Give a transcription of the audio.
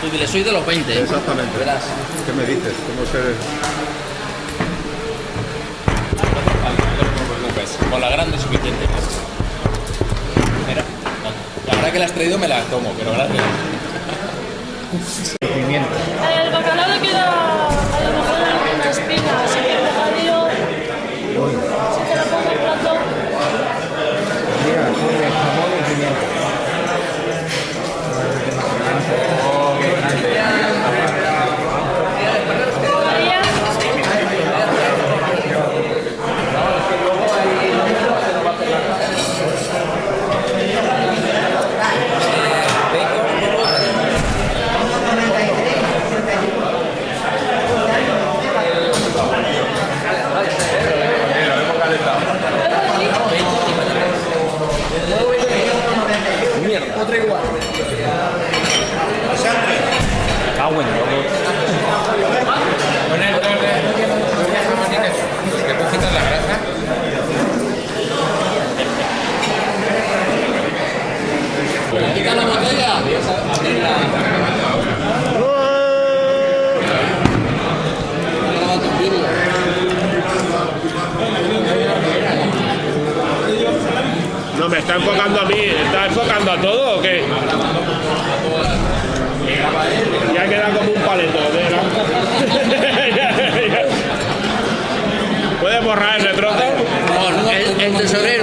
Tú dile, soy de los 20. Exactamente. Verás. ¿Qué me dices? ¿Cómo se...? Con la grande es suficiente. Mira, la verdad que la has traído me la tomo, pero gracias. El bacalao le queda a lo mejor alguna espina, así que el bocadillo, si te lo pongo en plato, Mira, tiene jamón y pimienta. María, Otra igual. Ah, bueno, Poner dos de jamonitas que tú quitas la grasa. Quita la botella. Grabando un vídeo. No, me está enfocando a mí. ¿Está enfocando a todo o qué? Ya queda como un paleto. ¿Puedes borrar ese trozo? El tesorero.